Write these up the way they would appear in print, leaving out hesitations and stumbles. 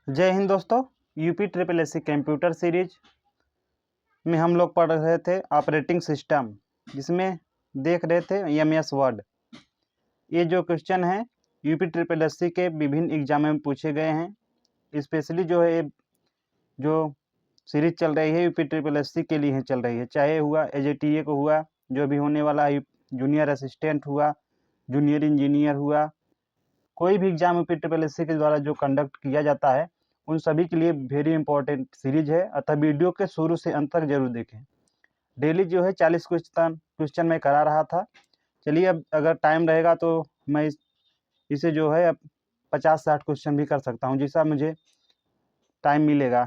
जय हिंद दोस्तों। UP triple S C computer series में हम लोग पढ़ रहे थे ऑपरेटिंग सिस्टम, जिसमें देख रहे थे एमएस वर्ड। ये जो क्वेश्चन है यूपी ट्रिपल एस सी के विभिन्न एग्जाम में पूछे गए हैं। स्पेशली जो है जो सीरीज चल रही है यूपी ट्रिपल एस सी के लिए चल रही है, चाहे हुआ एजेटीए को हुआ, जो भी होने वाला है जूनियर असिस्टेंट हुआ, जूनियर इंजीनियर हुआ, कोई भी exam UP triple S C के द्वारा जो कंडक्ट किया जाता है उन सभी के लिए वेरी इंपॉर्टेंट सीरीज है। अतः वीडियो के शुरू से अंत तक जरूर देखें। डेली जो है 40 क्वेश्चन मैं करा रहा था। चलिए अब अगर टाइम रहेगा तो मैं इसे जो है अब 50-60 क्वेश्चन भी कर सकता हूँ, जैसा मुझे टाइम मिलेगा।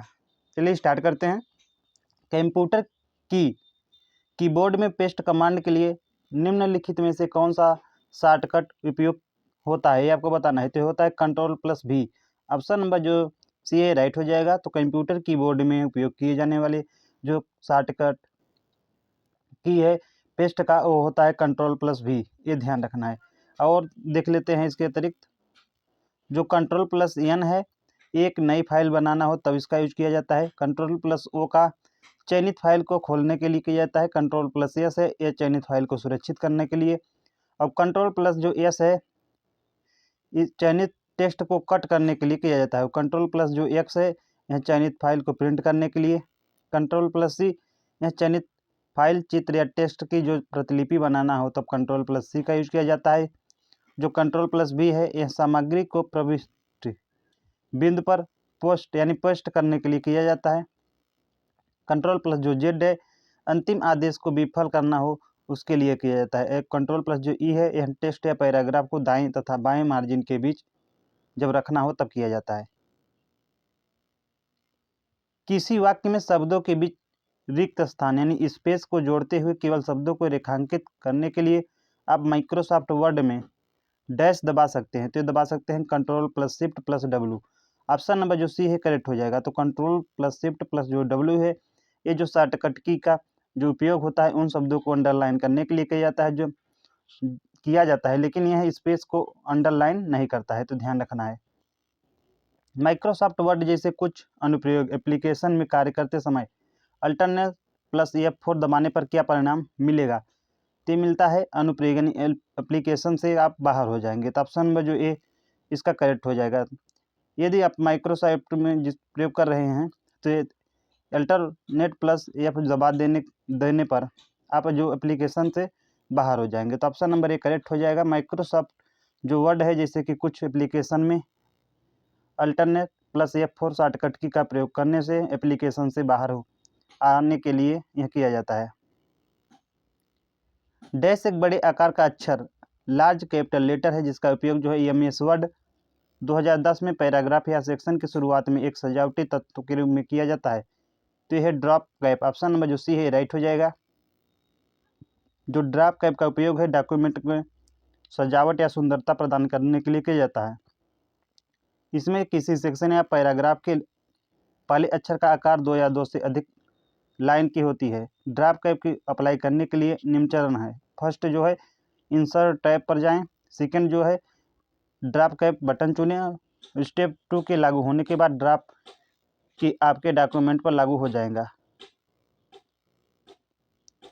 चलिए स्टार्ट करते हैं। कंप्यूटर की कीबोर्ड में पेस्ट कमांड के लिए निम्नलिखित में से कौन सा शॉर्टकट उपयोग होता है, ये आपको बताना है। तो होता है Ctrl+V। ऑप्शन नंबर जो सी है राइट हो जाएगा। तो कंप्यूटर कीबोर्ड में उपयोग किए जाने वाले जो शॉर्टकट की है पेस्ट का, वो होता है Ctrl+V। ये ध्यान रखना है। और देख लेते हैं इसके अतिरिक्त जो Ctrl+N है, एक नई फाइल बनाना हो तब इसका यूज किया जाता है। Ctrl+O का चयनित फाइल को खोलने के लिए किया जाता है। Ctrl+S है ये चयनित फाइल को सुरक्षित करने के लिए। अब Ctrl+S है इस चयनित टेक्स्ट को कट करने के लिए किया जाता है। Ctrl+X है यह चयनित फाइल को प्रिंट करने के लिए। Ctrl+C यह चयनित फाइल, चित्र या टेक्स्ट की जो प्रतिलिपि बनाना हो तब Ctrl+C का यूज किया जाता है। जो Ctrl+V है यह सामग्री को प्रविष्टि बिंदु पर पोस्ट यानी पेस्ट करने के लिए किया जाता है। Ctrl+Z है अंतिम आदेश को विफल करना हो उसके लिए किया जाता है। एक Ctrl+E है यह टेक्स्ट या पैराग्राफ को दाएं तथा बाएं मार्जिन के बीच जब रखना हो तब किया जाता है। किसी वाक्य में शब्दों के बीच रिक्त स्थान यानी स्पेस को जोड़ते हुए केवल शब्दों को रेखांकित करने के लिए आप माइक्रोसॉफ्ट वर्ड में डैश दबा सकते हैं। तो दबा सकते हैं Ctrl+Shift+W। ऑप्शन नंबर जो सी है करेक्ट हो जाएगा। तो Ctrl+Shift+ जो W है ये जो शॉर्टकट की का जो उपयोग होता है उन शब्दों को अंडरलाइन करने के लिए किया जाता है, जो किया जाता है, लेकिन यह स्पेस को अंडरलाइन नहीं करता है, तो ध्यान रखना है। माइक्रोसॉफ्ट वर्ड जैसे कुछ अनुप्रयोग एप्लीकेशन में कार्य करते समय Alt+F4 दबाने पर क्या परिणाम मिलेगा? तो मिलता है अनुप्रयोग यानी एप्लीकेशन से आप बाहर हो जाएंगे। तो ऑप्शन नंबर जो ए इसका करेक्ट हो जाएगा। यदि आप माइक्रोसॉफ्ट में जिस प्रयोग कर रहे हैं तो Alt+F दबा देने पर आप जो एप्लीकेशन से बाहर हो जाएंगे। तो ऑप्शन नंबर ए करेक्ट हो जाएगा। माइक्रोसॉफ्ट जो वर्ड है जैसे कि कुछ एप्लीकेशन में Alt+F4 शॉर्टकट की का प्रयोग करने से एप्लीकेशन से बाहर आने के लिए यह किया जाता है। डैश एक बड़े आकार का अक्षर लार्ज कैपिटल लेटर है जिसका उपयोग जो है एमएस वर्ड 2010 में पैराग्राफ या सेक्शन की शुरुआत में एक सजावटी तत्व के रूप में किया जाता है। तो यह ड्रॉप कैप। ऑप्शन नंबर जो सी है राइट हो जाएगा। जो ड्रॉप कैप का उपयोग है डॉक्यूमेंट में सजावट या सुंदरता प्रदान करने के लिए किया जाता है। इसमें किसी सेक्शन या पैराग्राफ के पहले अक्षर का आकार 2 या 2 से अधिक लाइन की होती है। ड्रॉप कैप की अप्लाई करने के लिए निम्न चरण है। फर्स्ट जो है इंसर्ट टैब पर जाएं। सेकंड जो है ड्रॉप कैप बटन चुनें। स्टेप 2 के लागू होने के बाद ड्रॉप की आपके डॉक्यूमेंट पर लागू हो जाएगा।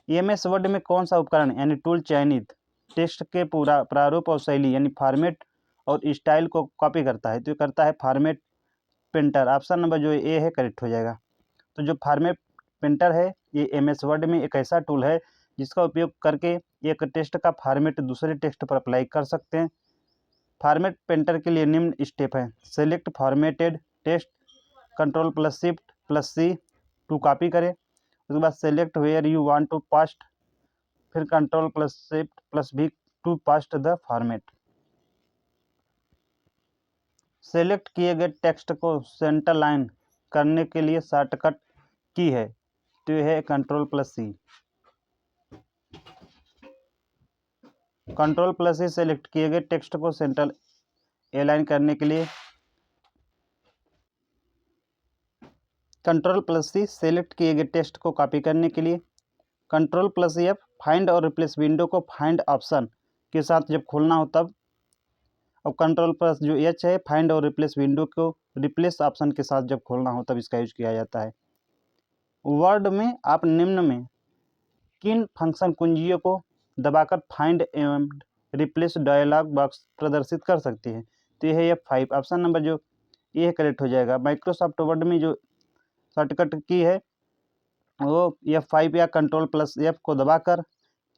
एमएस वर्ड में कौन सा उपकरण यानी टूल चयनित टेक्स्ट के पूरा प्रारूप और शैली यानी फॉर्मेट और स्टाइल को कॉपी करता है? तो करता है फॉर्मेट प्रिंटर। ऑप्शन नंबर जो ए है करेक्ट हो जाएगा। तो जो फॉर्मेट प्रिंटर है ये एमएस वर्ड में एक ऐसा टूल है जिसका उपयोग करके एक टेक्स्ट का फॉर्मेट दूसरे टेक्स्ट पर अप्लाई कर सकते हैं। फॉर्मेट प्रिंटर के लिए निम्न स्टेप है। Select formatted text, Ctrl+Shift+C to copy करें। उसके बाद select where you want to paste, फिर Ctrl+Shift+V to paste the format. Select किए गए टेक्स्ट को सेंटर लाइन करने के लिए शॉर्टकट की है तो यह है Ctrl+C। Ctrl+C सेलेक्ट किए गए टेक्स्ट को सेंटर अलाइन करने के लिए। Ctrl+C सेलेक्ट किए गए टेक्स्ट को कॉपी करने के लिए। Ctrl+F फाइंड और रिप्लेस विंडो को फाइंड ऑप्शन के साथ जब खोलना हो तब। अब कंट्रोल प्लस जो एच है, फाइंड और रिप्लेस विंडो को रिप्लेस ऑप्शन के साथ जब खोलना हो तब इसका यूज किया जाता है। वर्ड में आप निम्न में किन फंक्शन कुंजियों को दबाकर फाइंड एवं रिप्लेस डायलॉग बॉक्स प्रदर्शित कर सकते हैं? तो यह है F5। ऑप्शन नंबर जो ये करेक्ट हो जाएगा। माइक्रोसॉफ्ट वर्ड में जो शॉर्टकट की है वो F5 या कंट्रोल प्लस F को दबाकर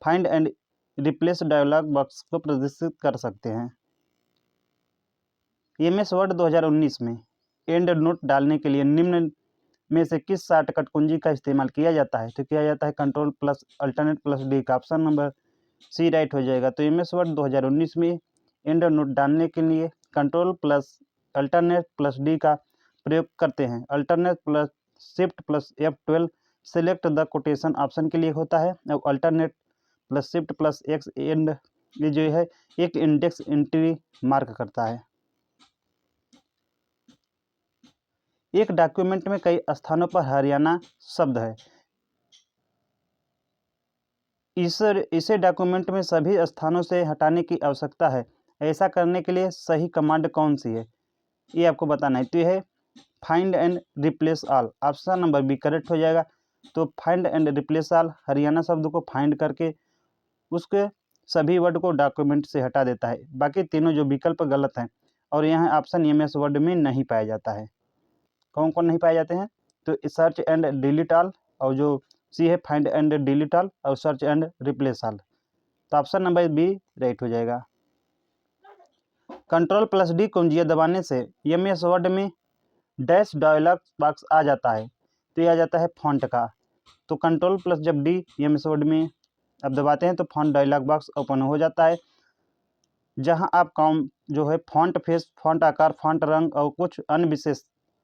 find and replace dialog box को प्रदर्शित कर सकते हैं। MS वर्ड 2019 में एंड नोट डालने के लिए निम्न में से किस शॉर्टकट कुंजी का इस्तेमाल किया जाता है? तो किया जाता है control plus alternate plus D का। ऑप्शन नंबर सी राइट हो जाएगा। तो MS वर्ड 2019 में एंड नोट डालने के लिए control plus alternate plus D का प्रयोग करते हैं। Alternate plus shift plus F12 select the quotation option के लिए होता है। अब alternate plus shift plus x and ये जो है एक इंडेक्स एंट्री मार्क करता है। एक डॉक्यूमेंट में कई स्थानों पर हरियाणा शब्द है। इसे डॉक्यूमेंट में सभी स्थानों से हटाने की आवश्यकता है। ऐसा करने के लिए सही कमांड कौन सी है, ये आपको बताना है। तो यह है find and replace all. Option number B correct हो जाएगा। तो find and replace all Haryana शब्द को फाइंड करके उसके सभी वर्ड को डॉक्यूमेंट से हटा देता है। बाकी तीनों जो विकल्प गलत हैं और यहाँ ऑप्शन MS वर्ड में नहीं पाया जाता है। कौन कौन नहीं पाए जाते हैं? तो सर्च एंड डिलीट ऑल, और जो सी है फाइंड एंड डिलीट ऑल, और सर्च एंड रिप्लेस ऑल। तो ऑप्शन नंबर बी राइट हो जाएगा। कंट्रोल प्लस डी कुंजियाँ दबाने से MS वर्ड में डैश डायलॉग बॉक्स आ जाता है। तो यह आ जाता है फॉन्ट का। तो कंट्रोल प्लस जब डी MS वर्ड में अब दबाते हैं तो फॉन्ट डायलॉग बॉक्स ओपन हो जाता है, जहां आप काम जो है फॉन्ट फेस, फॉन्ट आकार, फॉन्ट रंग और कुछ अन्य विशेष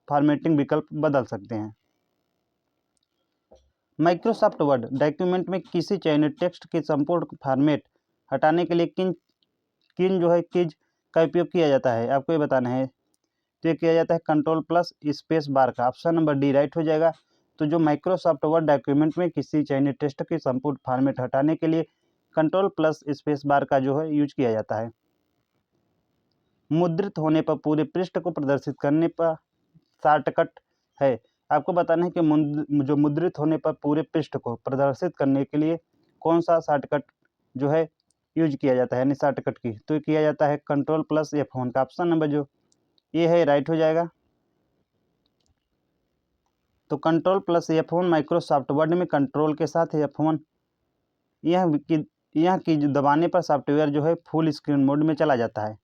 फॉर्मेटिंग विकल्प बदल सकते हैं। माइक्रोसॉफ्ट वर्ड डॉक्यूमेंट में किसी चयनित टेक्स्ट के संपूर्ण फॉर्मेट हटाने के लिए किन किन जो है कीज का उपयोग किया जाता है, आपको ये बताना है। तो ये किया जाता है कंट्रोल प्लस स्पेस बार का। ऑप्शन नंबर डी राइट हो जाएगा। तो जो माइक्रोसॉफ्ट वर्ड डॉक्यूमेंट में किसी चयनित टेक्स्ट के संपूर्ण फॉर्मेट हटाने के लिए कंट्रोल प्लस स्पेस बार का जो है यूज किया जाता है। मुद्रित होने पर पूरे पृष्ठ को प्रदर्शित करने पर शॉर्टकट है। आपको बताना है कि जो मुद्रित होने पर पूरे पृष्ठ को प्रदर्शित करने के लिए कौन सा शॉर्टकट जो है यूज किया जाता है, यानी शॉर्टकट की। तो ये किया जाता है कंट्रोल प्लस F1 का। ऑप्शन नंबर जो ये है राइट हो जाएगा। तो control plus F1 Microsoft word में कंट्रोल के साथ F1 यह की दबाने पर सॉफ्टवेयर जो है फुल स्क्रीन मोड में चला जाता है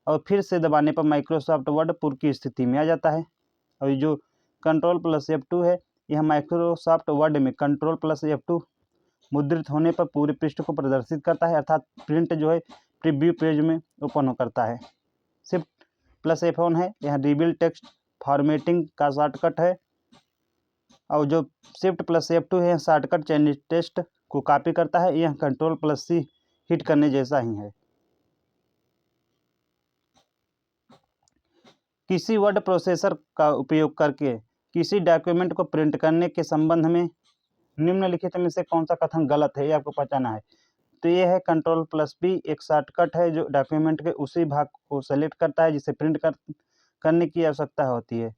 और फिर से दबाने पर माइक्रोसॉफ्ट वर्ड पूर्व की स्थिति में आ जाता है। और जो कंट्रोल प्लस F2 है, यह माइक्रोसॉफ्ट वर्ड में कंट्रोल प्लस F2 मुद्रित होने पर पूरे पृष्ठ को प्रदर्शित करता है, अर्थात प्रिंट जो है प्रीव्यू पेज में ओपन करता है। शिफ्ट प्लस F1 है, यह रिवील टेक्स्ट फॉर्मेटिंग का शॉर्टकट है। और जो शिफ्ट प्लस F2 है, यह शॉर्टकट चयनित टेक्स्ट को कॉपी करता है। यह कंट्रोल प्लस C हिट करने जैसा ही है। किसी वर्ड प्रोसेसर का उपयोग करके किसी डॉक्यूमेंट को प्रिंट करने के संबंध में निम्नलिखित में से कौन सा कथन गलत है, ये आपको पहचाना है। तो ये है कंट्रोल प्लस P एक शॉर्टकट है जो डॉक्यूमेंट के उसी भाग को सेलेक्ट करता है जिसे प्रिंट करने की आवश्यकता होती है।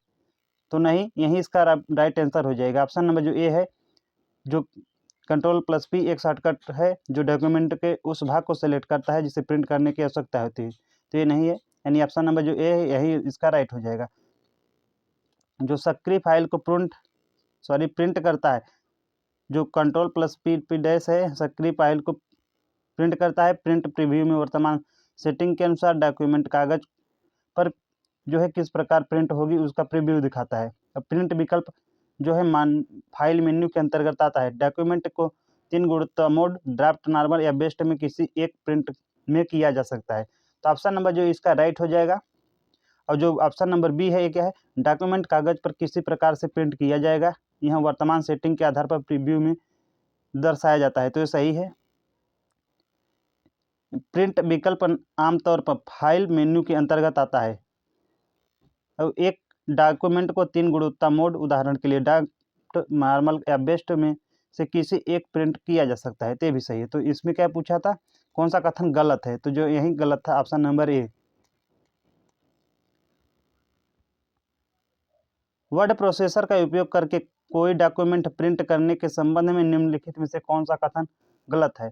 तो नहीं, यही इसका राइट आंसर हो जाएगा। ऑप्शन नंबर जो ए है, जो कंट्रोल प्लस P एक शॉर्टकट है जो डॉक्यूमेंट के उस भाग को सेलेक्ट करता है जिसे प्रिंट करने की आवश्यकता होती है। तो ये नहीं है, यानी ऑप्शन नंबर जो ए है यही इसका राइट हो जाएगा। जो सक्रिय फाइल को प्रिंट करता है, जो कंट्रोल प्लस P डैश है, सक्रिय फाइल को प्रिंट करता है। प्रिंट प्रीव्यू में वर्तमान सेटिंग के अनुसार डॉक्यूमेंट कागज पर जो है किस प्रकार प्रिंट होगी उसका प्रीव्यू दिखाता है। अब प्रिंट विकल्प जो है फाइल मेन्यू के अंतर्गत आता है। डॉक्यूमेंट को 3 गुणवत्ता मोड, ड्राफ्ट, नॉर्मल या बेस्ट में किसी एक प्रिंट में किया जा सकता है। तो ऑप्शन नंबर जो इसका राइट हो जाएगा। और जो ऑप्शन नंबर बी है, ये क्या है, डॉक्यूमेंट कागज पर किसी प्रकार से प्रिंट किया जाएगा, यह वर्तमान सेटिंग के आधार पर प्रीव्यू में दर्शाया जाता है। तो ये सही है। प्रिंट विकल्प आमतौर पर फाइल मेन्यू के अंतर्गत आता है। अब एक डॉक्यूमेंट को 3 गुणवत्ता मोड, उदाहरण के लिए ड्राफ्ट, नॉर्मल या बेस्ट में से किसी एक प्रिंट किया जा सकता है। तो ये भी सही है। तो इसमें क्या पूछा था, कौन सा कथन गलत है, तो जो यही गलत था option number A. Word processor का उपयोग करके कोई डॉक्यूमेंट प्रिंट करने के संबंध में निम्नलिखित में से कौन सा कथन गलत है?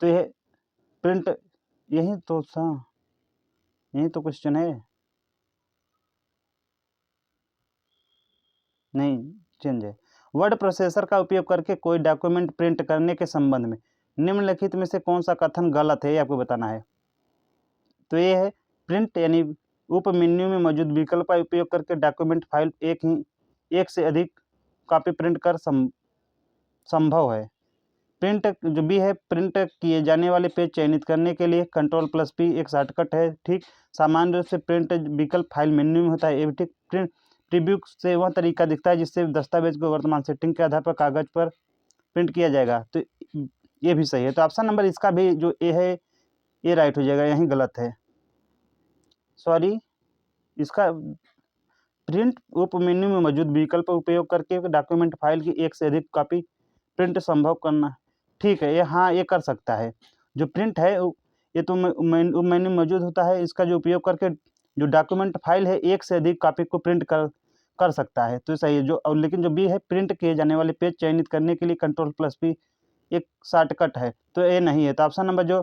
तो यह प्रिंट, यही तो क्वेश्चन है। नहीं, चेंज है। वर्ड प्रोसेसर का उपयोग करके कोई डॉक्यूमेंट प्रिंट करने के संबंध में निम्नलिखित में से कौन सा कथन गलत है, ये आपको बताना है। तो ये है प्रिंट यानी उप मेन्यू में मौजूद विकल्प का उपयोग करके डॉक्यूमेंट फाइल एक से अधिक कॉपी प्रिंट कर संभव है। प्रिंट जो भी है, प्रिंट किए जाने वाले पेज चयनित करने के लिए Ctrl+P एक शॉर्टकट है। ठीक, सामान्य रूप से प्रिंट विकल्प फाइल मेन्यू में होता है। ये ठीक, प्रिंट प्रीव्यू से वह तरीका दिखता है जिससे दस्तावेज को वर्तमान सेटिंग के आधार पर कागज पर प्रिंट किया जाएगा। तो ये भी सही है। तो ऑप्शन नंबर इसका भी जो ए है ये राइट हो जाएगा, यही गलत है। सॉरी, इसका प्रिंट उप मेन्यू में मौजूद विकल्प का उपयोग करके डॉक्यूमेंट फाइल की एक से अधिक कॉपी प्रिंट संभव करना, ठीक है, ये हाँ ये कर सकता है। जो प्रिंट है ये तो मेन्यू में मौजूद होता है, इसका जो उपयोग करके जो डॉक्यूमेंट फाइल है एक से अधिक कॉपी को प्रिंट कर सकता है, तो सही है। जो और लेकिन जो बी है, प्रिंट किए जाने वाले पेज चयनित करने के लिए Ctrl+P एक शॉर्टकट है, तो ये नहीं है। तो ऑप्शन नंबर जो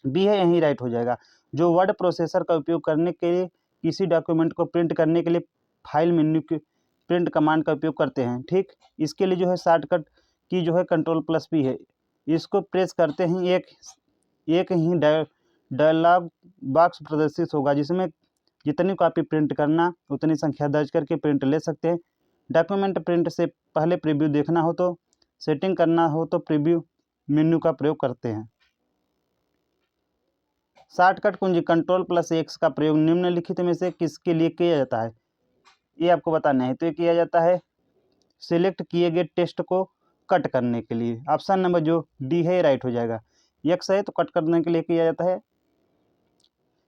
बी है यही राइट हो जाएगा। जो वर्ड प्रोसेसर का उपयोग करने के लिए किसी डॉक्यूमेंट को प्रिंट करने के लिए फाइल मेन्यू के प्रिंट कमांड का उपयोग करते हैं, ठीक, इसके लिए जो है शॉर्टकट की जो है Ctrl+P है। इसको प्रेस करते ही एक ही डायलॉग बॉक्स प्रदर्शित होगा जिसमें जितनी कॉपी प्रिंट करना उतनी संख्या दर्ज करके प्रिंट ले सकते हैं। डॉक्यूमेंट प्रिंट से पहले प्रीव्यू देखना हो तो सेटिंग करना हो तो प्रीव्यू मेन्यू का प्रयोग करते हैं। शॉर्टकट कुंजी Ctrl+X का प्रयोग निम्नलिखित में से किसके लिए किया जाता है, ये आपको बताना है। तो ये किया जाता है सिलेक्ट किए गए टेक्स्ट को कट करने के लिए। ऑप्शन नंबर जो डी है राइट हो जाएगा। एक्स है तो कट करने के लिए किया जाता है।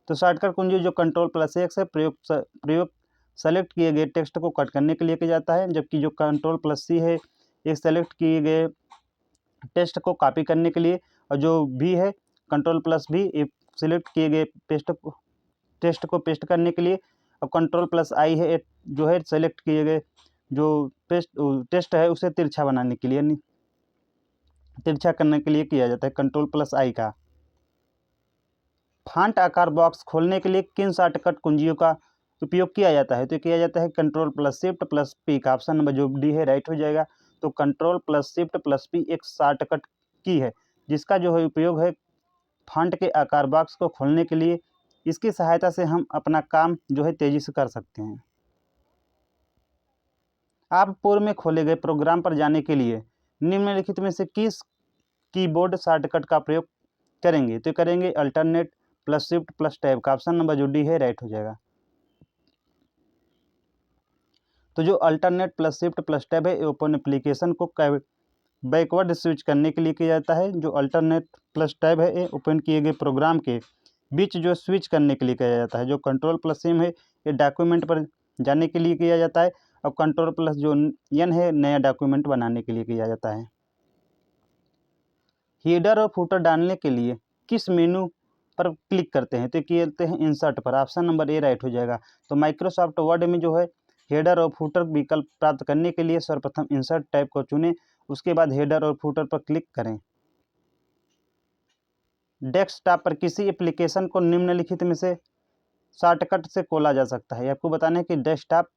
तो शॉर्टकट कुंजी जो Ctrl+X है प्रयोग सेलेक्ट किए गए टेक्स्ट को कट करने के लिए किया जाता है, जबकि जो Ctrl+C है ये सेलेक्ट किए गए टेक्स्ट को कॉपी करने के लिए, और जो भी है Ctrl+V ये सिलेक्ट किए गए टेक्स्ट को पेस्ट करने के लिए, और Ctrl+I है जो है सेलेक्ट किए गए जो टेक्स्ट है उसे तिरछा बनाने के लिए, तिरछा करने के लिए किया जाता है Ctrl+I का। फॉन्ट आकार बॉक्स खोलने के लिए किन शॉर्टकट कुंजियों का उपयोग किया जाता है, तो किया जाता है Ctrl+Shift+P का। ऑप्शन नंबर जो डी है राइट हो जाएगा। तो Ctrl+Shift+P एक शॉर्टकट की है जिसका जो है उपयोग है फॉन्ट के आकार बॉक्स को खोलने के लिए। इसकी सहायता से हम अपना काम जो है तेजी से कर सकते हैं। आप पूर्व में खोले गए प्रोग्राम पर जाने के लिए निम्नलिखित में से किस कीबोर्ड शॉर्टकट का प्रयोग करेंगे, तो करेंगे Alt+Shift+Tab का। ऑप्शन नंबर जो डी है राइट हो जाएगा। तो जो Alt+Shift+Tab है ओपन एप्लीकेशन को बैकवर्ड स्विच करने के लिए किया जाता है। जो Alt+Tab है ये ओपन किए गए प्रोग्राम के बीच जो स्विच करने के लिए किया जाता है। जो Ctrl+M है ये डॉक्यूमेंट पर जाने के लिए किया जाता है, और Ctrl+N है नया डॉक्यूमेंट बनाने के लिए किया जाता है। हेडर और फुटर डालने के लिए किस मेनू पर क्लिक करते हैं, तो कहते हैं इंसर्ट पर। ऑप्शन नंबर ए राइट हो जाएगा। तो माइक्रोसॉफ्ट वर्ड में जो है हेडर और फुटर विकल्प प्राप्त करने के लिए सर्वप्रथम इंसर्ट टैब को चुनें, उसके बाद हेडर और फुटर पर क्लिक करें। डेस्कटॉप पर किसी एप्लीकेशन को निम्नलिखित में से शॉर्टकट से खोला जा सकता है। आपको बताना है कि डेस्कटॉप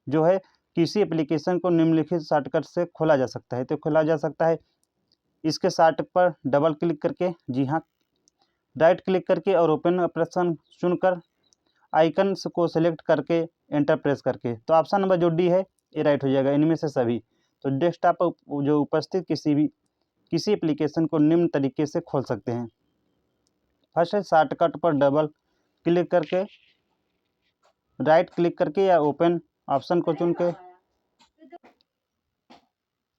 जो है किसी एप्लीकेशन को निम्नलिखित शॉर्टकट से खोला जा सकता है। तो खोला जा सकता है इसके शॉर्ट पर डबल क्लिक करके, जी हाँ, राइट क्लिक करके और ओपन ऑप्शन चुनकर आइकन को सिलेक्ट करके एंटर प्रेस करके। तो ऑप्शन नंबर जो डी है ये राइट हो जाएगा इनमें से सभी। तो डेस्कटॉप पर जो उपस्थित किसी एप्लीकेशन को निम्न तरीके से खोल सकते हैं। फर्स्ट है शॉर्टकट पर डबल क्लिक करके, राइट क्लिक करके या ओपन ऑप्शन को चुन के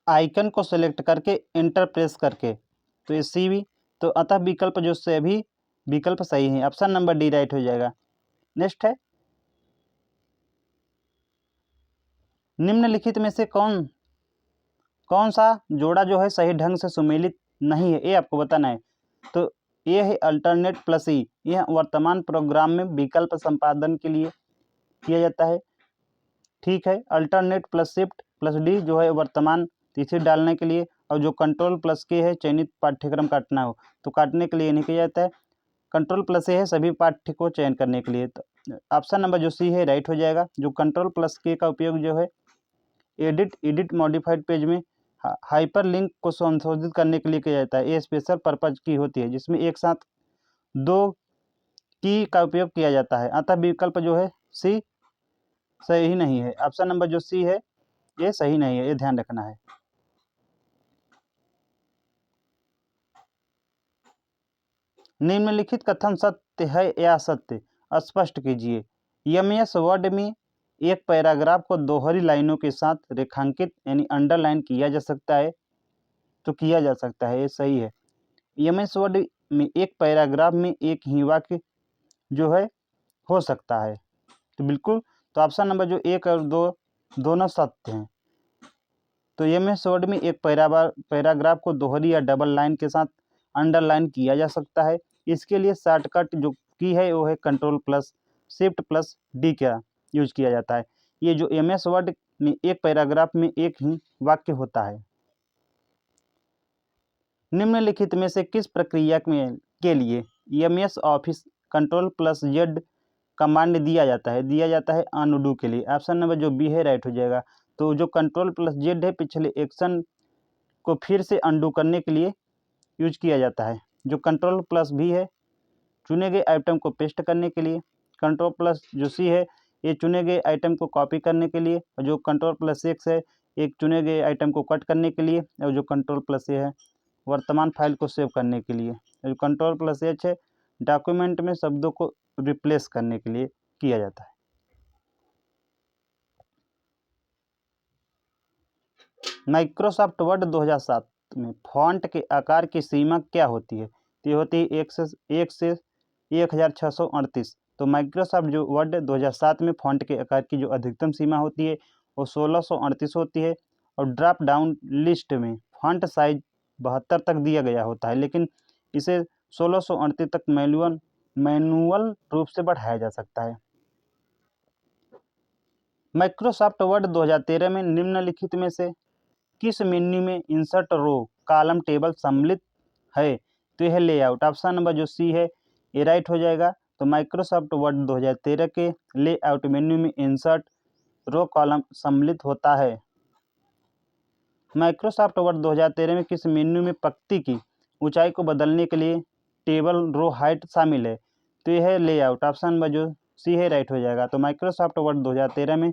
आइकन को सिलेक्ट करके एंटर प्रेस करके, तो ये सी भी। तो अतः विकल्प जो सभी विकल्प सही है। ऑप्शन नंबर डी राइट हो जाएगा। नेक्स्ट है निम्नलिखित में से कौन सा जोड़ा जो है सही ढंग से सुमेलित नहीं है, ये आपको बताना है। तो ये है Alt+E, यह वर्तमान प्रोग्राम में विकल्प संपादन के लिए किया जाता है। ठीक है। Alternate plus shift plus D जो है वर्तमान तिथि डालने के लिए, और जो कंट्रोल प्लस के है चयनित पाठ्यक्रम काटना हो तो काटने के लिए नहीं किया जाता है। कंट्रोल प्लस ए है सभी पाठ्य को चयन करने के लिए। तो ऑप्शन नंबर जो सी है राइट हो जाएगा। जो कंट्रोल प्लस के का उपयोग जो है एडिट मॉडिफाइड पेज में हाइपर लिंक को संशोधित करने के लिए किया जाता है। ये स्पेशल पर्पज की होती है जिसमें एक साथ दो की का उपयोग किया जाता है। अतः विकल्प जो है सी सही नहीं है। ऑप्शन नंबर जो सी है ये सही नहीं है, ये ध्यान रखना है। निम्नलिखित कथन सत्य है या असत्य स्पष्ट कीजिए। एमएस वर्ड में एक पैराग्राफ को दोहरी लाइनों के साथ रेखांकित यानी अंडरलाइन किया जा सकता है, तो किया जा सकता है, ये सही है। एमएस वर्ड में एक पैराग्राफ में एक ही वाक्य जो है हो सकता है, तो बिल्कुल, तो ऑप्शन नंबर जो एक और दो दोनों सत्य हैं। तो एमएस वर्ड में एक पैराग्राफ को दोहरी या डबल लाइन के साथ अंडरलाइन किया जा सकता है। इसके लिए शॉर्टकट जो की है वो है control plus shift plus D का यूज किया जाता है। ये जो एमएस वर्ड में एक पैराग्राफ में एक ही वाक्य होता है। निम्नलिखित में से किस प्रक्रिया के लिए MS office control plus Z command दिया जाता है अनडू के लिए। ऑप्शन नंबर जो बी है राइट हो जाएगा। तो जो कंट्रोल प्लस जेड है पिछले एक्शन को फिर से अनडू करने के लिए यूज किया जाता है। जो कंट्रोल प्लस भी है चुने गए आइटम को पेस्ट करने के लिए। कंट्रोल प्लस जो सी है ये चुने गए आइटम को कॉपी करने के लिए, और जो कंट्रोल प्लस एक्स है एक चुने गए आइटम को कट करने के लिए, और जो कंट्रोल प्लस ए है वर्तमान फाइल को सेव करने के लिए। जो कंट्रोल प्लस एच है डॉक्यूमेंट में शब्दों को रिप्लेस करने के लिए किया जाता है। माइक्रोसॉफ्ट वर्ड 2007 में फॉन्ट के आकार की सीमा क्या होती है? तो ये होती है 1 से 1638। तो माइक्रोसॉफ्ट जो वर्ड 2007 में फॉन्ट के आकार की जो अधिकतम सीमा होती है वो 1638 होती है। और ड्रॉप डाउन लिस्ट में फॉन्ट साइज 72 तक दिया गया होता है, लेकिन इसे 1638 तक मैनुअल रूप से बढ़ाया जा सकता है। माइक्रोसॉफ्ट वर्ड 2013 में निम्नलिखित में से किस मेन्यू में इंसर्ट रो कॉलम टेबल सम्मिलित है? तो यह लेआउट। ऑप्शन नंबर जो सी है ये राइट हो जाएगा। तो माइक्रोसॉफ्ट वर्ड 2013 के लेआउट मेन्यू में इंसर्ट रो कॉलम सम्मिलित होता है। माइक्रोसॉफ्ट वर्ड 2013 में किस मेन्यू में पंक्ति की ऊंचाई को बदलने के लिए टेबल रो हाइट शामिल है? तो यह है लेआउट। ऑप्शन नंबर जो सी है राइट हो जाएगा। तो माइक्रोसॉफ्ट वर्ड 2013 में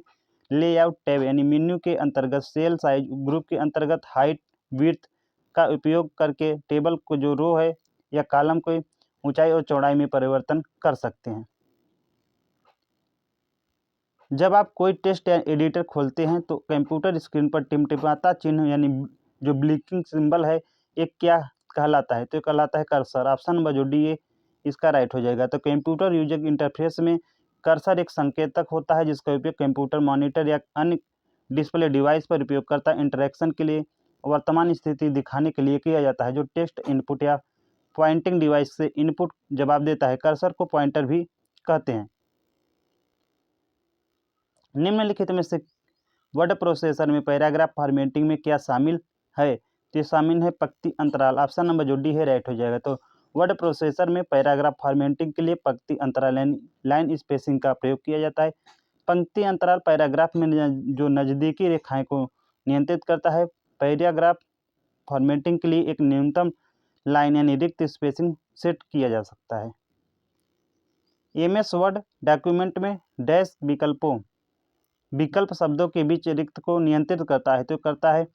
लेआउट टैब यानी मेन्यू के अंतर्गत सेल साइज ग्रुप के अंतर्गत हाइट विड्थ का उपयोग करके टेबल को जो रो है या कॉलम को ऊंचाई और चौड़ाई में परिवर्तन कर सकते हैं। जब आप कोई टेक्स्ट या एडिटर खोलते हैं तो कंप्यूटर स्क्रीन पर टिमटिमाता चिन्ह यानी जो ब्लिंकिंग सिंबल है एक क्या कहलाता है? तो कहलाता है कर्सर। ऑप्शन नंबर जो डी है इसका राइट हो जाएगा। तो कंप्यूटर यूजर इंटरफेस में कर्सर एक संकेतक होता है जिसका उपयोग कंप्यूटर मॉनिटर या अन्य डिस्प्ले डिवाइस पर उपयोगकर्ता इंटरेक्शन के लिए वर्तमान स्थिति दिखाने के लिए किया जाता है। जो टेक्स्ट इनपुट या पॉइंटिंग डिवाइस से इनपुट जवाब देता है कर्सर को पॉइंटर भी कहते हैं। निम्नलिखित में से वर्ड प्रोसेसर में पैराग्राफ फॉर्मेटिंग में क्या शामिल है? तो शामिल है पंक्ति अंतराल। ऑप्शन नंबर जो डी है राइट हो जाएगा। तो वर्ड प्रोसेसर में पैराग्राफ फॉर्मेटिंग के लिए पंक्ति अंतराल लाइन स्पेसिंग का प्रयोग किया जाता है। पंक्ति अंतराल पैराग्राफ में जो नज़दीकी रेखाएं को नियंत्रित करता है। पैराग्राफ फॉर्मेटिंग के लिए एक न्यूनतम लाइन यानी रिक्त स्पेसिंग सेट किया जा सकता है। एमएस वर्ड डॉक्यूमेंट में डैश विकल्प शब्दों के बीच रिक्त को नियंत्रित करता है, तो करता है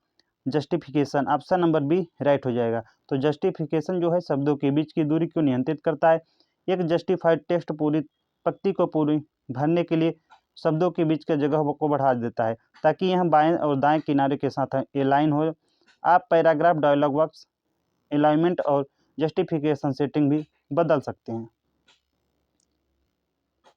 justification. Option number B right हो जाएगा। तो जस्टिफिकेशन जो है शब्दों के बीच की दूरी को नियंत्रित करता है। एक जस्टिफाइड टेक्स्ट पूरी पंक्ति को पूरी भरने के लिए शब्दों के बीच के जगह को बढ़ा देता है ताकि यह बाएं और दाएं किनारे के साथ अलाइन हो। आप पैराग्राफ डायलॉग बॉक्स अलाइनमेंट और जस्टिफिकेशन सेटिंग भी बदल सकते हैं।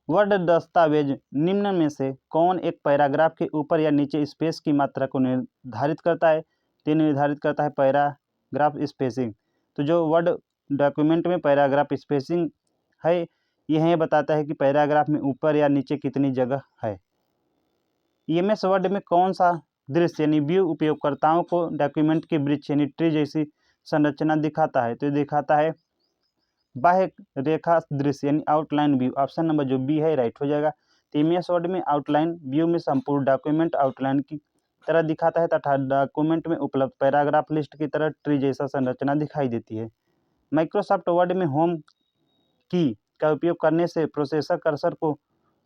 वर्ड दस्तावेज निम्न में से कौन एक पैराग्राफ के ऊपर या नीचे स्पेस की मात्रा को निर्धारित करता है? तो निर्धारित करता है पैराग्राफ स्पेसिंग। तो जो वर्ड डॉक्यूमेंट में पैराग्राफ स्पेसिंग है यह बताता है कि पैराग्राफ में ऊपर या नीचे कितनी जगह है। EMS वर्ड में कौन सा दृश्य यानी व्यू उपयोगकर्ताओं को डॉक्यूमेंट के वृक्ष यानी ट्री जैसी संरचना दिखाता है? तो ये दिखाता है बाह्य रेखा दृश्य यानी आउटलाइन व्यू। ऑप्शन नंबर जो बी है राइट हो जाएगा। तो EMS वर्ड में आउटलाइन व्यू में संपूर्ण डॉक्यूमेंट आउटलाइन की तरह दिखाता है तथा डॉक्यूमेंट में उपलब्ध पैराग्राफ लिस्ट की तरह ट्री जैसा संरचना दिखाई देती है। माइक्रोसॉफ्ट वर्ड में होम की का उपयोग करने से प्रोसेसर कर्सर को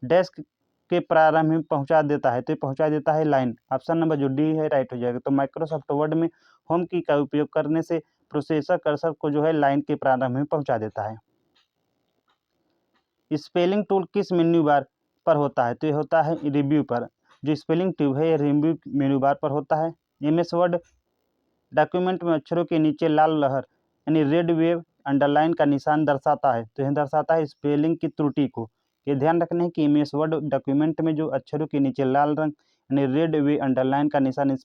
डेस्क के प्रारंभ में पहुंचा देता है। तो पहुंचा देता है लाइन। ऑप्शन नंबर जो डी है राइट हो जाएगा। तो माइक्रोसॉफ्ट वर्ड में होम की का उपयोग करने से प्रोसेसर कर्सर को जो है लाइन के प्रारंभ में पहुंचा देता है। स्पेलिंग टूल किस मेन्यू बार पर होता है? तो ये होता है रिव्यू पर। जो स्पेलिंग टूल है ये रिव्यू मेन्यू बार पर होता है। MS वर्ड डॉक्यूमेंट में अक्षरों के नीचे लाल लहर यानी रेड वेव अंडरलाइन का निशान दर्शाता है। तो यह दर्शाता है स्पेलिंग की त्रुटि को। ये ध्यान रखना है कि MS वर्ड डॉक्यूमेंट में जो अक्षरों के नीचे लाल रंग यानी रेड वे अंडरलाइन का निशान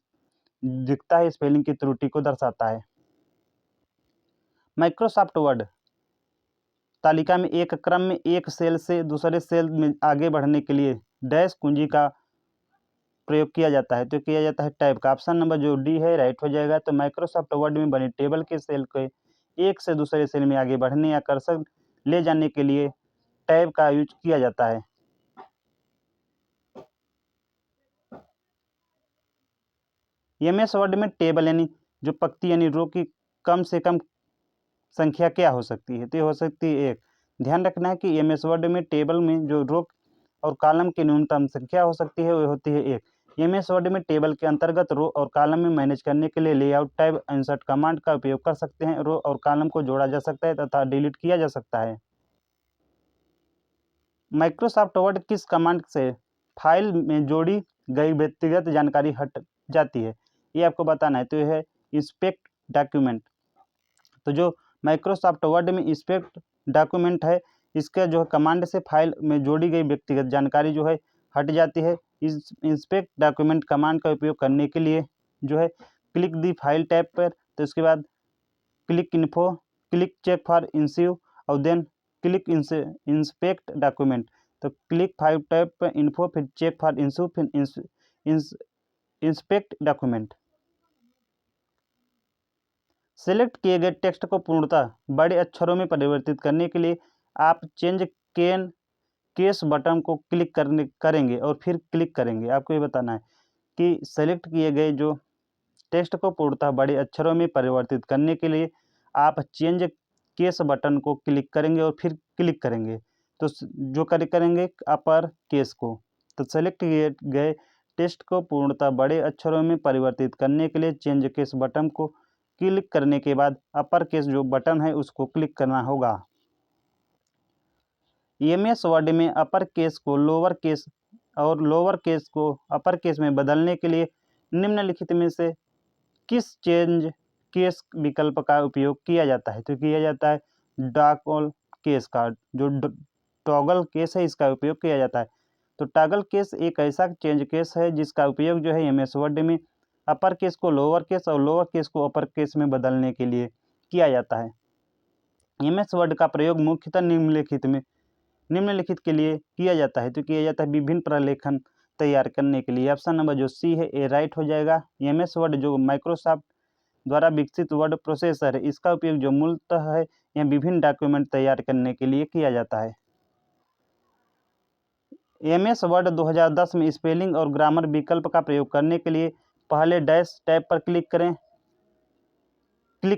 दिखता है स्पेलिंग की त्रुटि को दर्शाता है। माइक्रोसॉफ्ट वर्ड तालिका में एक क्रम में एक सेल से दूसरे सेल में आगे बढ़ने के लिए डैश कुंजी का प्रयोग किया जाता है। तो किया जाता है टैब का। ऑप्शन नंबर जो डी है राइट हो जाएगा। तो माइक्रोसॉफ्ट वर्ड में बनी टेबल के सेल के एक से दूसरे सेल में आगे बढ़ने या कर्सर ले जाने के लिए टैब का यूज किया जाता है। MS वर्ड में टेबल यानी जो पंक्ति यानी रो की कम से कम संख्या क्या हो सकती है? तो ये हो सकती है एक। ध्यान रखना है कि MS वर्ड में टेबल में जो रो और कॉलम की न्यूनतम संख्या हो सकती है वो होती है एक। MS वर्ड में टेबल के अंतर्गत रो और कॉलम में मैनेज करने के लिए लेआउट टैब इंसर्ट कमांड का उपयोग कर सकते हैं। रो और कॉलम को जोड़ा जा सकता है तथा डिलीट किया जा सकता है। माइक्रोसॉफ्ट वर्ड किस कमांड से फाइल में जोड़ी गई व्यक्तिगत जानकारी हट जाती है? ये आपको बताना है। तो यह है इंस्पेक्ट डॉक्यूमेंट। तो जो माइक्रोसॉफ्ट वर्ड में इंस्पेक्ट डॉक्यूमेंट है इसका जो है कमांड से फाइल में जोड़ी गई व्यक्तिगत जानकारी जो है हट जाती है। इस इंस्पेक्ट डॉक्यूमेंट कमांड का उपयोग करने के लिए जो है क्लिक दी फाइल टैब पर, तो इसके बाद click info, click check for issue और देन क्लिक इंस्पेक्ट डॉक्यूमेंट। तो क्लिक फाइल टैब पर इन्फो फिर चेक फॉर इंस्यू फिर इंस्पेक्ट डॉक्यूमेंट। सेलेक्ट किए गए टेक्स्ट को पूर्णतः बड़े अक्षरों में परिवर्तित करने के लिए आप चेंज कैन केस बटन को क्लिक करेंगे और फिर क्लिक करेंगे। आपको ये बताना है कि सेलेक्ट किए गए जो टेक्स्ट को पूर्णतः बड़े अक्षरों में परिवर्तित करने के लिए आप चेंज केस बटन को क्लिक करेंगे और फिर क्लिक करेंगे। तो जो करेंगे अपर केस को। तो सेलेक्ट किए गए टेक्स्ट को पूर्णतः बड़े अक्षरों में परिवर्तित करने के लिए चेंज केस बटन को क्लिक करने के बाद अपर केस जो बटन है उसको क्लिक करना होगा। MS वर्ड में अपर केस को लोअर केस और लोअर केस को अपर केस में बदलने के लिए निम्नलिखित में से किस चेंज केस विकल्प का उपयोग किया जाता है? तो किया जाता है टॉगल केस का। जो टॉगल केस है इसका उपयोग किया जाता है। तो टॉगल केस एक ऐसा चेंज केस है जिसका उपयोग जो है MS वर्ड में अपर केस को लोअर केस और लोअर केस को अपर केस में बदलने के लिए किया जाता है। MS वर्ड का प्रयोग मुख्यतः निम्नलिखित के लिए किया जाता है। तो किया जाता है विभिन्न प्रलेखन तैयार करने के लिए। ऑप्शन नंबर जो सी है ए राइट हो जाएगा। MS वर्ड जो माइक्रोसॉफ्ट द्वारा विकसित वर्ड प्रोसेसर है इसका उपयोग जो मूलतः है यह विभिन्न डॉक्यूमेंट तैयार करने के लिए किया जाता है। MS वर्ड 2010 में स्पेलिंग और ग्रामर विकल्प का प्रयोग करने के लिए पहले डैश टैब पर क्लिक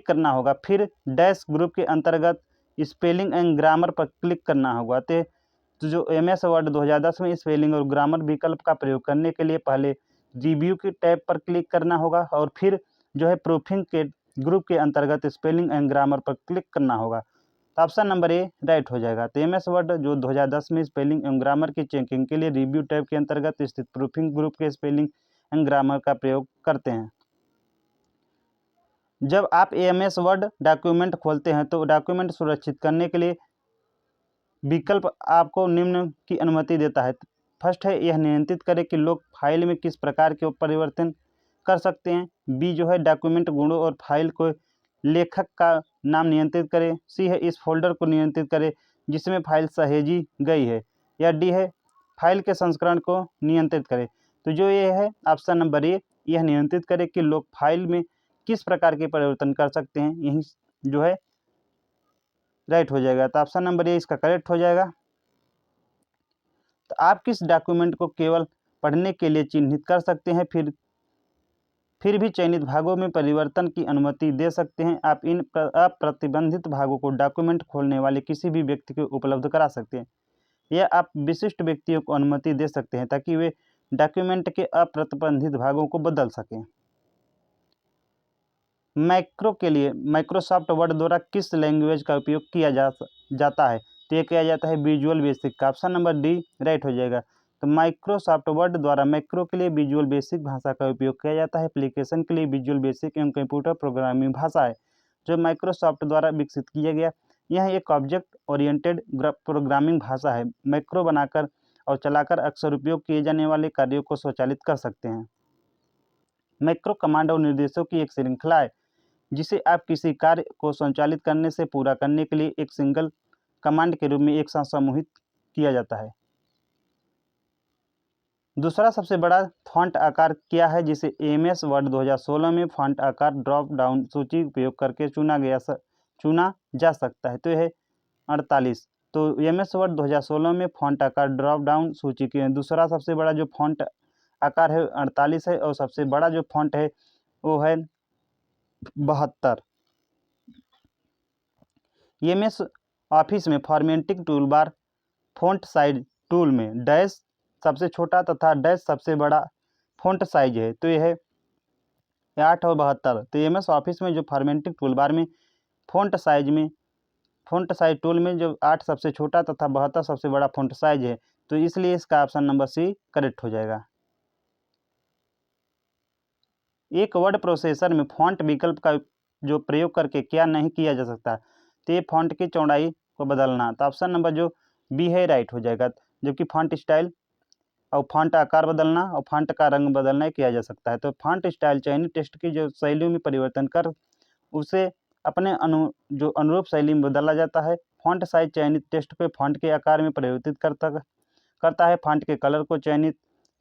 करना होगा, फिर डैश ग्रुप के अंतर्गत स्पेलिंग एंड ग्रामर पर क्लिक करना होगा। तो जो MS वर्ड 2010 में स्पेलिंग और ग्रामर विकल्प का प्रयोग करने के लिए पहले रिव्यू के टैब पर क्लिक करना होगा और फिर जो है प्रूफिंग के ग्रुप के अंतर्गत स्पेलिंग एंड ग्रामर पर क्लिक करना होगा। तो ऑप्शन नंबर ए राइट हो जाएगा। तो MS वर्ड जो 2010 में स्पेलिंग एवं ग्रामर की चेकिंग के लिए रिव्यू टैब के अंतर्गत स्थित प्रूफिंग ग्रुप के स्पेलिंग एंड ग्रामर का प्रयोग करते हैं। जब आप MS वर्ड डॉक्यूमेंट खोलते हैं तो डॉक्यूमेंट सुरक्षित करने के लिए विकल्प आपको निम्न की अनुमति देता है। फर्स्ट है यह नियंत्रित करे कि लोग फाइल में किस प्रकार के परिवर्तन कर सकते हैं। बी जो है डॉक्यूमेंट गुणों और फाइल को लेखक का नाम नियंत्रित करे। सी है इस फोल्डर को नियंत्रित करे जिसमें फाइल सहेजी गई है। या डी है फाइल के संस्करण को नियंत्रित करे। तो जो ये है ऑप्शन नंबर ए, यह नियंत्रित करे कि लोग फाइल में किस प्रकार के परिवर्तन कर सकते हैं, यही जो है राइट हो जाएगा। तो ऑप्शन नंबर ए इसका करेक्ट हो जाएगा। तो आप किस डॉक्यूमेंट को केवल पढ़ने के लिए चिन्हित कर सकते हैं, फिर भी चयनित भागों में परिवर्तन की अनुमति दे सकते हैं। आप इन अप्रतिबंधित भागों को डॉक्यूमेंट खोलने वाले किसी भी व्यक्ति को उपलब्ध करा सकते हैं, या आप विशिष्ट व्यक्तियों को अनुमति दे सकते हैं ताकि वे डॉक्यूमेंट के अप्रतिबंधित भागों को बदल सकें। मैक्रो के लिए माइक्रोसॉफ्ट वर्ड द्वारा किस लैंग्वेज का उपयोग किया जाता है, तो ये किया जाता है विजुअल बेसिक का। ऑप्शन नंबर डी राइट हो जाएगा। तो माइक्रोसॉफ्ट वर्ड द्वारा मैक्रो के लिए विजुअल बेसिक भाषा का उपयोग किया जाता है। एप्लीकेशन के लिए विजुअल बेसिक एवं कंप्यूटर प्रोग्रामिंग भाषा है जो माइक्रोसॉफ्ट द्वारा विकसित किया गया। यह एक ऑब्जेक्ट ओरिएंटेड प्रोग्रामिंग भाषा है। मैक्रो बनाकर और चलाकर अक्सर उपयोग किए जाने वाले कार्यों को स्वचालित कर सकते हैं। मैक्रो कमांड और निर्देशों की एक श्रृंखला है जिसे आप किसी कार्य को संचालित करने से पूरा करने के लिए एक सिंगल कमांड के रूप में एक साथ समूहित किया जाता है। दूसरा सबसे बड़ा फॉन्ट आकार क्या है जिसे एमएस वर्ड 2016 में फॉन्ट आकार ड्रॉप डाउन सूची उपयोग करके चुना जा सकता है, तो यह है 48। तो एमएस वर्ड 2016 में फॉन्ट आकार ड्रॉप डाउन सूची के दूसरा सबसे बड़ा जो फॉन्ट आकार है 48 है, और सबसे बड़ा जो फॉन्ट है वो है 72। एमएस ऑफिस में formatting toolbar font size tool में डैश सबसे छोटा तथा डैश सबसे बड़ा फॉन्ट साइज है, तो यह है 8 और 72। तो एमएस ऑफिस में जो फॉर्मेटिंग टूलबार में फॉन्ट साइज टूल में जो 8 सबसे छोटा तथा 72 सबसे बड़ा फॉन्ट साइज है, तो इसलिए इसका ऑप्शन नंबर सी करेक्ट हो जाएगा। एक वर्ड प्रोसेसर में फॉन्ट विकल्प का जो प्रयोग करके क्या नहीं किया जा सकता, तो ये फॉन्ट की चौड़ाई को बदलना। तो ऑप्शन नंबर जो बी है राइट हो जाएगा। जबकि फॉन्ट स्टाइल और फॉन्ट आकार बदलना और फॉन्ट का रंग बदलना किया जा सकता है। तो फॉन्ट स्टाइल चयनित टेक्स्ट की जो शैली में परिवर्तन कर उसे अपने जो अनुरूप शैली में बदला जाता है। फॉन्ट साइज चयनित टेक्स्ट को फॉन्ट के आकार में परिवर्तित करता है। फॉन्ट के कलर को चयनित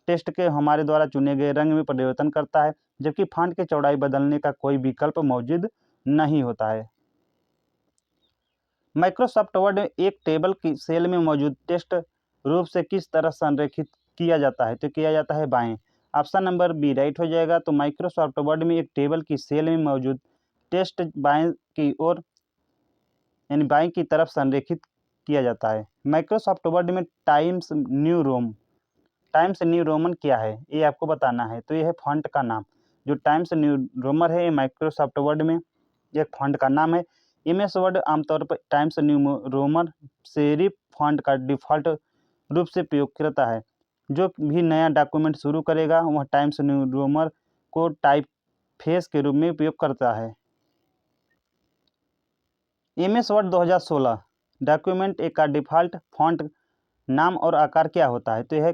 टेक्स्ट के हमारे द्वारा चुने गए रंग में परिवर्तन करता है, जबकि फॉन्ट की चौड़ाई बदलने का कोई विकल्प मौजूद नहीं होता है। माइक्रोसॉफ्ट वर्ड में एक टेबल की सेल में मौजूद टेक्स्ट रूप से किस तरह संरेखित किया जाता है, तो किया जाता है बाएं। ऑप्शन नंबर बी राइट हो जाएगा। तो माइक्रोसॉफ्ट वर्ड में एक टेबल की सेल में मौजूद टेक्स्ट बाएं की ओर यानी बाएं की तरफ संरेखित किया जाता है। माइक्रोसॉफ्ट वर्ड में टाइम्स न्यू रोमन क्या है, ये आपको बताना है। तो यह है फॉन्ट का नाम। जो टाइम्स न्यू रोमन है ये माइक्रोसॉफ्ट वर्ड में एक फॉन्ट का नाम है। एमएस वर्ड आमतौर पर times New Roman serif font का डिफ़ॉल्ट रूप से प्रयोग करता है। जो भी नया डॉक्यूमेंट शुरू करेगा वह टाइम्स न्यू रोमन को टाइप फेस के रूप में उपयोग करता है। एमएस वर्ड 2016 डॉक्यूमेंट एक का डिफ़ॉल्ट फॉन्ट नाम और आकार क्या होता है, तो यह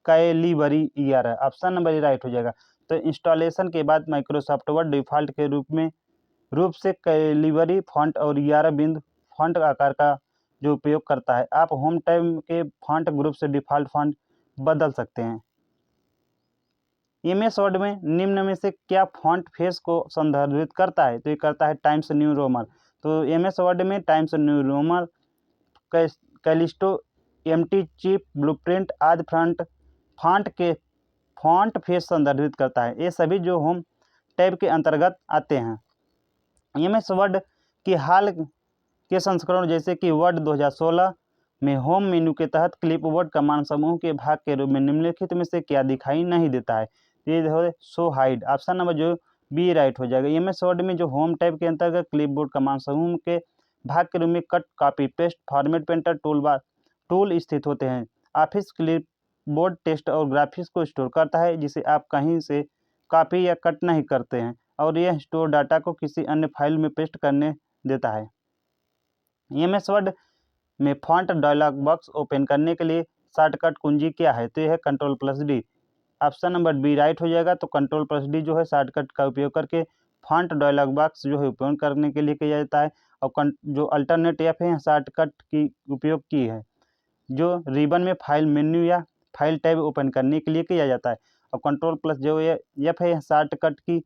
कैलिबरी ईआर है। ऑप्शन नंबर राइट हो जाएगा। तो इंस्टॉलेशन के बाद माइक्रोसॉफ्ट वर्ड डिफ़ॉल्ट के रूप से कैलिबरी फॉन्ट और 11 बिंदु फॉन्ट आकार का जो उपयोग करता है। आप होम टैब के फॉन्ट ग्रुप से डिफ़ॉल्ट फॉन्ट बदल सकते हैं। एमएस वर्ड में निम्न में से क्या फॉन्ट फेस को संदर्भित करता है, तो ये करता है टाइम्स न्यू रोमन। तो एमएस वर्ड में Times New Roman, Calisto, MT Chip, Blueprint आदि फॉन्ट के फॉन्ट फेस संदर्भित करता है। ये सभी जो होम टैब के अंतर्गत आते हैं। एमएस वर्ड की हाल के संस्करण जैसे कि वर्ड 2016 में होम मेन्यू के तहत क्लिपबोर्ड कमांड समूह के भाग के रूप में निम्नलिखित में से क्या दिखाई नहीं देता है, ये है शो हाइड। ऑप्शन नंबर जो बी राइट हो जाएगा। एमएस वर्ड में जो होम टैब के अंतर्गत क्लिपबोर्ड कमांड समूह के भाग के रूप में cut, copy, paste, format, painter tool स्थित होते हैं। ऑफिस क्लिपबोर्ड टेक्स्ट और ग्राफिक्स को स्टोर करता है जिसे आप कहीं से कॉपी या कट नहीं करते हैं, और यह स्टोर डाटा को किसी अन्य फाइल में पेस्ट करने देता है। एमएस वर्ड में फॉन्ट डायलॉग बॉक्स ओपन करने के लिए शॉर्टकट कुंजी क्या है, तो यह है Ctrl+D। Option number B right हो जाएगा। तो Ctrl+D जो है शॉर्टकट का उपयोग करके फॉन्ट डायलॉग बॉक्स जो है ओपन करने के लिए किया जाता है। और जो अल्टरनेट ऐप है शॉर्टकट की उपयोग की है जो रिबन में फाइल मेन्यू या फाइल टैब ओपन करने के लिए किया जाता है। और कंट्रोल प्लस जो एफ है शॉर्टकट की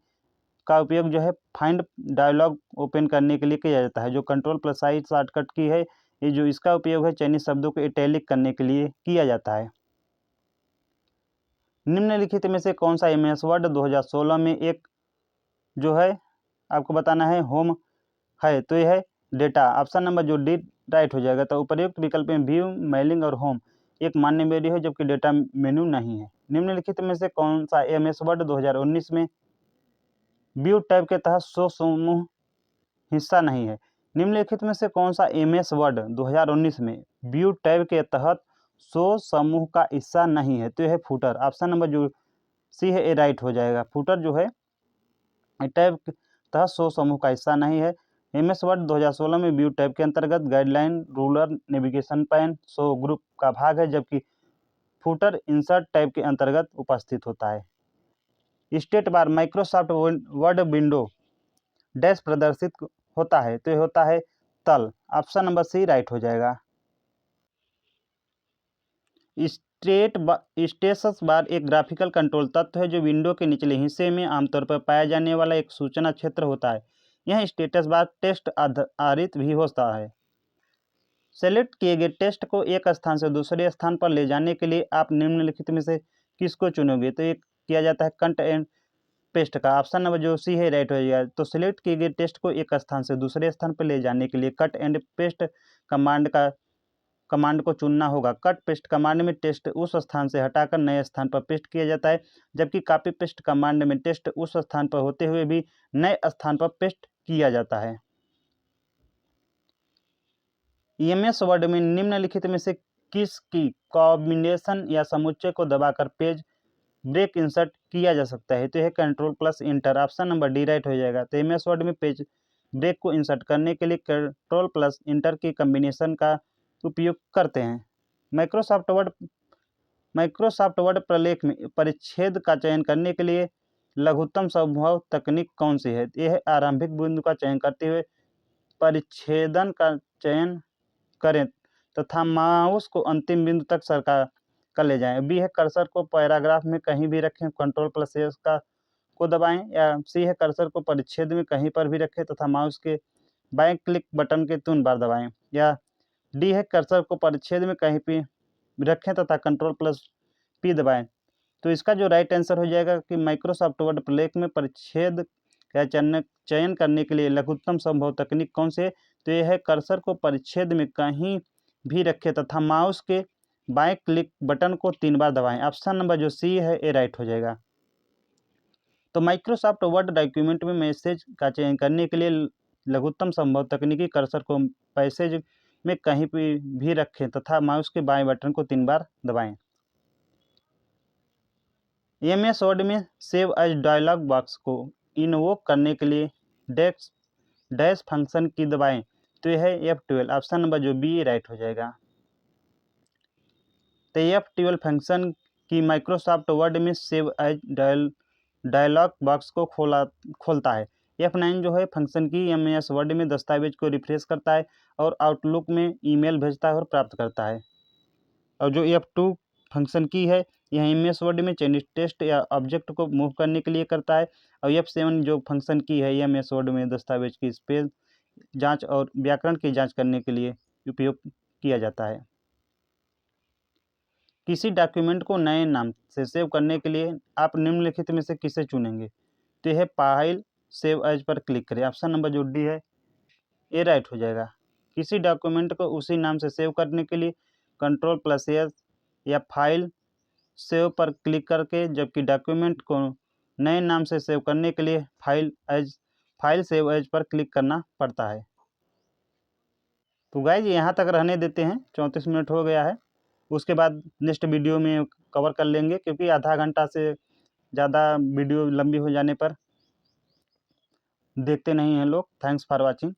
का उपयोग जो है फाइंड डायलॉग ओपन करने के लिए किया जाता है। जो कंट्रोल प्लस आई शॉर्टकट की है, ये जो इसका उपयोग है चयनित शब्दों को इटैलिक करने के लिए किया जाता है। निम्नलिखित में से कौन सा एमएस वर्ड 2016 में एक जो है आपको बताना है होम है, तो यह है डेटा। ऑप्शन नंबर जो डी राइट हो जाएगा। तो उपर्युक्त विकल्प में व्यू, मेलिंग और होम एक मान्य मेन्यू है, जबकि डेटा मेन्यू नहीं है। निम्नलिखित में से कौन सा एमएस वर्ड 2019 में व्यू टैब के तहत 100 समूह हिस्सा नहीं है। निम्नलिखित में से कौन सा एमएस वर्ड 2019 में व्यू टैब के तहत 100 समूह का हिस्सा नहीं है, तो यह है फुटर। ऑप्शन नंबर जो सी है, ए राइट हो जाएगा। फुटर जो है टैब के तहत 100 समूह का हिस्सा नहीं है। एमएस वर्ड 2016 में व्यू टैब के अंतर्गत guideline, ruler, navigation pan, show group का भाग है, जबकि फुटर इंसर्ट टैब के अंतर्गत उपस्थित होता है। State bar Microsoft word window dash प्रदर्शित होता है, तो यह होता है तल। ऑप्शन नंबर सी राइट हो जाएगा। स्टेटस बार एक ग्राफिकल कंट्रोल तत्व है जो विंडो के निचले हिस्से में आमतौर पर पाया जाने वाला एक सूचना क्षेत्र होता है। यह स्टेटस बार टेक्स्ट आधारित भी होता है। सेलेक्ट किए गए टेक्स्ट को एक स्थान से दूसरे स्थान पर ले जाने के लिए आप निम्नलिखित में से किसको चुनोगे? तो एक किया जाता है कट एंड पेस्ट का। ऑप्शन नंबर जो सी है राइट हो जाएगा। तो सिलेक्ट किए गए टेक्स्ट को एक स्थान से दूसरे स्थान पर ले जाने के लिए कट एंड पेस्ट कमांड को चुनना होगा। कट पेस्ट कमांड में टेक्स्ट उस स्थान से हटाकर नए स्थान पर पेस्ट किया जाता है, जबकि कॉपी पेस्ट कमांड में टेक्स्ट उस स्थान पर होते हुए भी नए स्थान पर पेस्ट किया जाता है। एमएस वर्ड में निम्नलिखित में से किसकी कॉम्बिनेशन या समुच्चय को दबाकर पेज ब्रेक इंसर्ट किया जा सकता है? तो यह control plus inter. Option number D right हो जाएगा। तो एमएस वर्ड में पेज ब्रेक को इंसर्ट करने के लिए कंट्रोल प्लस इंटर की कॉम्बिनेशन का उपयोग करते हैं। माइक्रोसॉफ्ट वर्ड प्रलेख में परिच्छेद का चयन करने के लिए लघुत्तम संभव तकनीक कौन सी है? यह आरंभिक बिंदु का चयन करते हुए परिच्छेदन का चयन करें तथा माउस को अंतिम बिंदु तक सरका कर ले जाएं। बी है कर्सर को पैराग्राफ में कहीं भी रखें, कंट्रोल प्लस एस का को दबाएं। या सी है कर्सर को परिच्छेद में कहीं पर भी रखें तथा माउस के बाएं क्लिक बटन के 3 बार दबाएं। या डी है कर्सर को परिच्छेद में कहीं भी रखें तथा कंट्रोल प्लस पी दबाएं। तो इसका जो राइट आंसर हो जाएगा कि माइक्रोसॉफ्ट वर्ड प्रलेख में परिच्छेद का चयन करने के लिए लघुत्तम संभव तकनीक कौन से? तो यह है कर्सर को परिच्छेद में कहीं भी रखें तथा माउस के बाएं क्लिक बटन को 3 बार दबाएं। ऑप्शन नंबर जो सी है, ए राइट हो जाएगा। तो माइक्रोसॉफ्ट वर्ड डॉक्यूमेंट में मैसेज का चयन करने के लिए लघुत्तम संभव तकनीकी कर्सर को पैसेज में कहीं भी रखें तथा माउस के बाएं बटन को 3 बार दबाएं। एमएस वर्ड में सेव एज डायलॉग बॉक्स को इन्वोक करने के लिए डैश फंक्शन की दबाएं। तो यह है F12। ऑप्शन नंबर जो बी राइट हो जाएगा। तो F12 फंक्शन की माइक्रोसॉफ्ट वर्ड में सेव एज डायलॉग बॉक्स को खोलता है। F9 जो है फंक्शन की एमएस वर्ड में दस्तावेज को रिफ्रेश करता है और आउटलुक में ईमेल भेजता है और प्राप्त करता है। और जो F2 फंक्शन की है यह एमएस वर्ड में चयनित टेक्स्ट या ऑब्जेक्ट को मूव करने के लिए करता है। और F7 जो फंक्शन की है एमएस वर्ड में दस्तावेज की स्पेल जांच और व्याकरण की जांच करने के लिए उपयोग किया जाता है। किसी डॉक्यूमेंट को नए नाम से सेव करने के लिए आप निम्नलिखित में से किसे चुनेंगे? तो यह फाइल सेव एज पर क्लिक करें। ऑप्शन नंबर जो डी है, ए राइट हो जाएगा। किसी डॉक्यूमेंट को उसी नाम से सेव करने के लिए कंट्रोल प्लस एस या फाइल सेव पर क्लिक करके, जबकि डॉक्यूमेंट को नए नाम से सेव करने के लिए फाइल सेव एज पर क्लिक करना पड़ता है। तो गाइज यहाँ तक रहने देते हैं, 34 मिनट हो गया है। उसके बाद नेक्स्ट वीडियो में कवर कर लेंगे, क्योंकि आधा घंटा से ज़्यादा वीडियो लंबी हो जाने पर देखते नहीं हैं लोग। Thanks for watching.